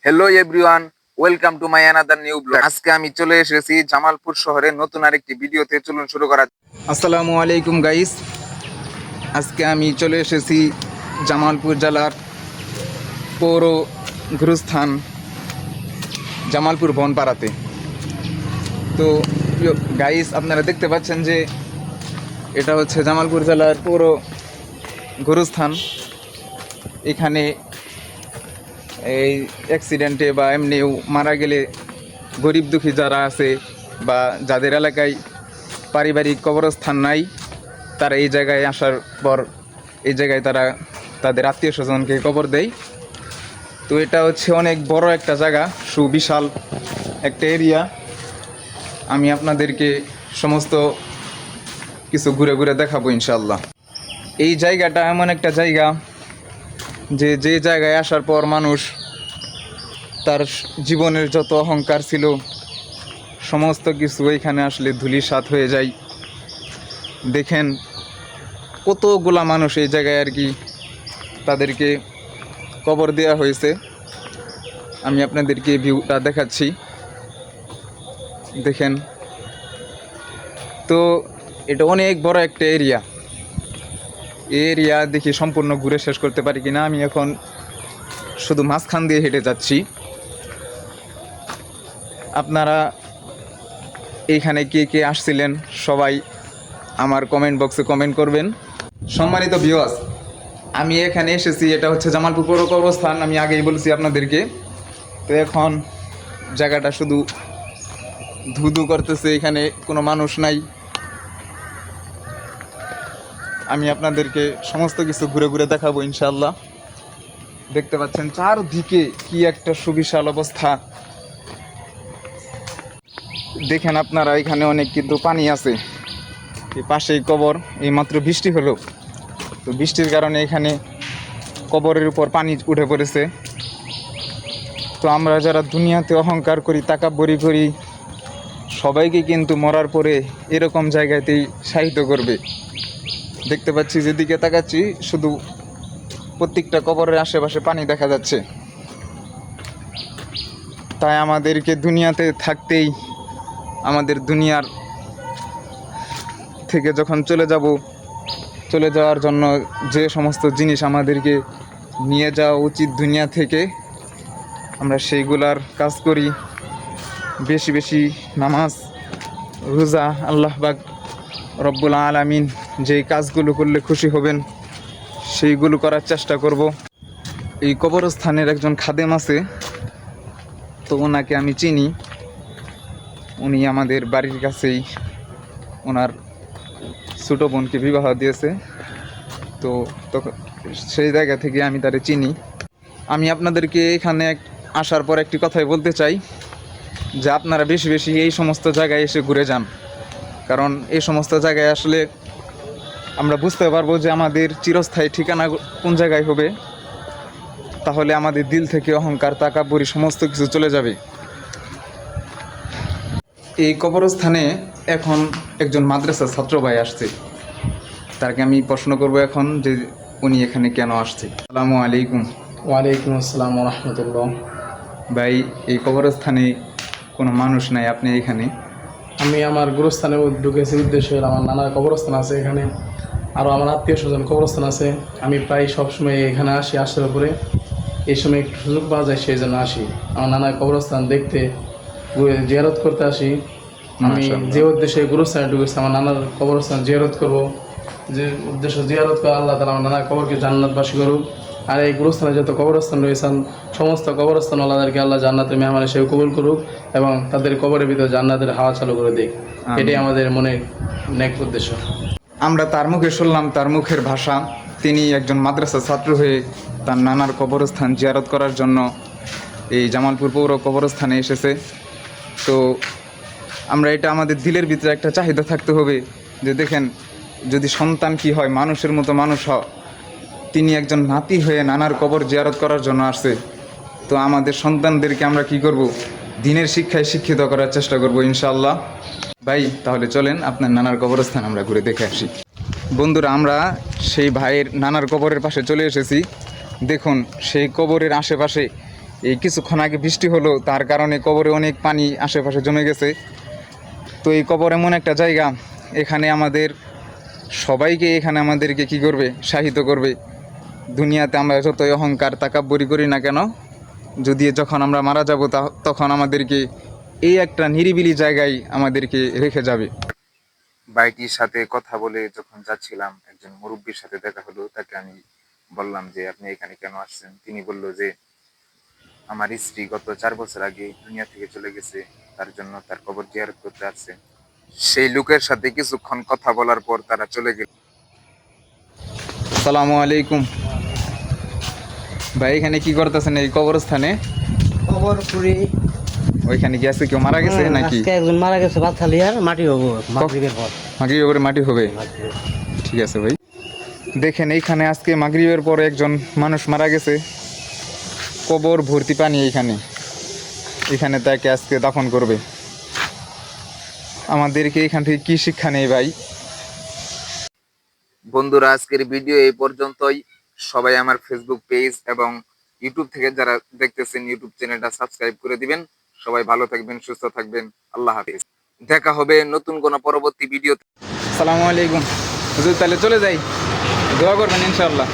Hello everyone, welcome to my another new blog. আজকে আমি চলে এসেছি জামালপুর শহরে নতুন আরেকটি ভিডিওতে। চলুন শুরু করা। আসসালামু আলাইকুম গাইস, আজকে আমি চলে এসেছি জামালপুর জেলার পৌর গুরুস্থান জামালপুর বনপাড়াতে। তো গাইস, আপনারা দেখতে পাচ্ছেন যে এটা হচ্ছে জামালপুর জেলার পৌর গুরুস্থান। এখানে এই অ্যাক্সিডেন্টে বা এমনিও মারা গেলে গরিব দুঃখী যারা আছে বা যাদের এলাকায় পারিবারিক কবরস্থান নাই, তারা এই জায়গায় আসার পর এই জায়গায় তারা তাদের আত্মীয় স্বজনকে কবর দেয়। তো এটা হচ্ছে অনেক বড় একটা জায়গা, সুবিশাল একটা এরিয়া। আমি আপনাদেরকে সমস্ত কিছু ঘুরে ঘুরে দেখাবো ইনশাল্লাহ। এই জায়গাটা এমন একটা জায়গা যে জায়গায় আসার পর মানুষ তার জীবনের যত অহংকার ছিল সমস্ত কিছু এখানে আসলে ধূলিসাৎ হয়ে যায়। দেখেন কতগুলা মানুষ এই জায়গায় আর কি তাদেরকে কবর দেওয়া হয়েছে। আমি আপনাদেরকে ভিউটা দেখাচ্ছি, দেখেন। তো এটা অনেক বড় একটা এরিয়া দেখি সম্পূর্ণ ঘুরে শেষ করতে পারি কিনা। আমি এখন শুধু মাঝখান দিয়ে হেঁটে যাচ্ছি। আপনারা এইখানে কে কে আসছিলেন সবাই আমার কমেন্ট বক্সে কমেন্ট করবেন। সম্মানিত ভিউয়ার্স, আমি এখানে এসেছি, এটা হচ্ছে জামালপুর পৌর কবরস্থান। আমি আগেই বলেছি আপনাদেরকে। তো এখন জায়গাটা শুধু ধুধু করতেছে, এখানে কোনো মানুষ নাই। আমি আপনাদেরকে সমস্ত কিছু ঘুরে ঘুরে দেখাবো ইনশাআল্লাহ। দেখতে পাচ্ছেন চারদিকে কি একটা সুবিশাল অবস্থা। দেখেন আপনারা, এখানে অনেক কিন্তু পানি আছে। এই পাশেই কবর, এই মাত্র বৃষ্টি হলো, তো বৃষ্টির কারণে এখানে কবরের উপর পানি উঠে পড়েছে। তো আমরা যারা দুনিয়াতে অহংকার করি, তাকাব্বরি করি, সবাইকে কিন্তু মরার পরে এরকম জায়গাতেই শায়িত করবে। দেখতে পাচ্ছি, যেদিকে তাকাচ্ছি শুধু প্রত্যেকটা কবরের আশেপাশে পানি দেখা যাচ্ছে। তাই আমাদেরকে দুনিয়াতে থাকতেই, আমাদের দুনিয়ার থেকে যখন চলে যাওয়ার জন্য যে সমস্ত জিনিস আমাদেরকে নিয়ে যাওয়া উচিত দুনিয়া থেকে, আমরা সেইগুলার কাজ করি। বেশি বেশি নামাজ রোজা, আল্লাহ পাক রব্বুল আলামিন যেই কাজগুলো করলে খুশি হবেন সেইগুলো করার চেষ্টা করব। এই কবরস্থানের একজন খাদেম আছে, তো ওনাকে আমি চিনি। উনি আমাদের বাড়ির কাছেই ওনার ছোটো বোনকে বিবাহ দিয়েছে। তো সেই জায়গা থেকে আমি তারে চিনি। আমি আপনাদেরকে এখানে আসার পর একটি কথাই বলতে চাই যে আপনারা বেশি বেশি এই সমস্ত জায়গায় এসে ঘুরে যান। কারণ এই সমস্ত জায়গায় আসলে আমরা বুঝতে পারবো যে আমাদের চিরস্থায়ী ঠিকানা কোন জায়গায় হবে। তাহলে আমাদের দিল থেকে অহংকার, তাকাব্বরি সমস্ত কিছু চলে যাবে। এই কবরস্থানে এখন একজন মাদ্রাসার ছাত্র ভাই আসছে, তাকে আমি প্রশ্ন করব এখন যে উনি এখানে কেন আসছে। আসসালামু আলাইকুম। ওয়ালাইকুম আসসালাম রহমতুল্লাহ। ভাই, এই কবরস্থানে কোনো মানুষ নাই, আপনি এখানে? আমি আমার গুরুস্থানে ঢুকেছি উদ্দেশ্যে, আমার নানার কবরস্থান আছে এখানে, আরও আমার আত্মীয় স্বজন কবরস্থান আছে। আমি প্রায় সবসময় এখানে আসি, আসার উপরে এই সময় একটু সুযোগ পাওয়া যায়, সেই জন্য আসি আমার নানার কবরস্থান দেখতে, জিয়ারত করতে আসি। আমি যে উদ্দেশ্যে গুরুস্থানে ঢুকেছি, আমার নানার কবরস্থান জিয়ারত করব, যে উদ্দেশ্য জিয়ারত করে আল্লাহ তাআলা আমার নানার কবরকে জান্নাতবাসী করুক। আর এই গুরুস্থানে যত কবরস্থান রয়েছেন সমস্ত কবরস্থান আল্লাহদেরকে আল্লাহ জান্নাতের মেহমান হিসেবে কবুল করুক এবং তাদের কবরের ভিতরে জান্নাতের হাওয়া চালু করে দিক। এটাই আমাদের মনের নেক উদ্দেশ্য। আমরা তার মুখে শুনলাম, তার মুখের ভাষা, তিনি একজন মাদ্রাসা ছাত্র হয়ে তার নানার কবরস্থান জিয়ারত করার জন্য এই জামালপুর পৌর কবরস্থানে এসেছে। তো আমরা এটা আমাদের দিলের ভিতরে একটা চাহিদা থাকতে হবে যে দেখেন, যদি সন্তান কি হয়, মানুষের মতো মানুষ হয়, তিনি একজন নাতি হয়ে নানার কবর জিয়ারত করার জন্য আসছে। তো আমাদের সন্তানদেরকে আমরা কি করব, দিনের শিক্ষায় শিক্ষিত করার চেষ্টা করব ইনশাআল্লাহ। ভাই, তাহলে চলেন আপনার নানার কবরস্থান আমরা ঘুরে দেখে আসি। বন্ধুরা, আমরা সেই ভাইয়ের নানার কবরের পাশে চলে এসেছি। দেখুন, সেই কবরের আশেপাশে এই কিছুক্ষণ আগে বৃষ্টি হলো, তার কারণে কবরে অনেক পানি আশেপাশে জমে গেছে। তো এই কবর এমন একটা জায়গা, এখানে আমাদের সবাইকে এখানে আমাদেরকে কি করবে, শাহিত করবে। দুনিয়াতে আমরা যতই অহংকার তাকাব্বরি করি না কেন, যদি যখন আমরা মারা যাব তখন আমাদেরকে এই একটা নিরিবিলি জায়গায় আমাদেরকে রেখে যাবে। ভাইটির সাথে কথা বলে যখন যাচ্ছিলাম, একজন মুরব্বীর সাথে দেখা হলো। তাকে আমি বললাম যে আপনি এখানে কেন আসছেন। তিনি বলল যে আমার স্ত্রী গত 4 বছর আগে দুনিয়া থেকে চলে গেছে, তার জন্য তার কবর জিয়ারত করতে আসছে। সেই লোকের সাথে কিছুক্ষণ কথা বলার পর তারা চলে গেল। আসসালামু আলাইকুম ভাই, এখানে কি করতেছেন এই কবরস্থানে? খবর পুরি ওইখানে কি আছে, কেউ মারা গেছে নাকি? আজকে একজন মারা গেছে, বাচ্চালি আর মাটি হবো মাগরিবের পর। মাগরিবের পরে মাটি হবে, ঠিক আছে ভাই। দেখেন এইখানে আজকে মাগরিবের পরে একজন মানুষ মারা গেছে, কবর ভর্তি পানি। এখানে তাকে আজকে দাফন করবে। আমাদেরকে এখান থেকে কি শিক্ষা নেই ভাই? বন্ধুরা, আজকের ভিডিও এই পর্যন্তই। সবাই আমার ফেসবুক পেজ এবং ইউটিউব থেকে যারা দেখতেছেন ইউটিউব চ্যানেলটা সাবস্ক্রাইব করে দিবেন। সবাই ভালো থাকবেন, সুস্থ থাকবেন। আল্লাহ হাফেজ। দেখা হবে নতুন কোনো পরবর্তী ভিডিওতে। আসসালামু আলাইকুম হুজুর, তাহলে চলে যাই, দোয়া করবেন ইনশাআল্লাহ।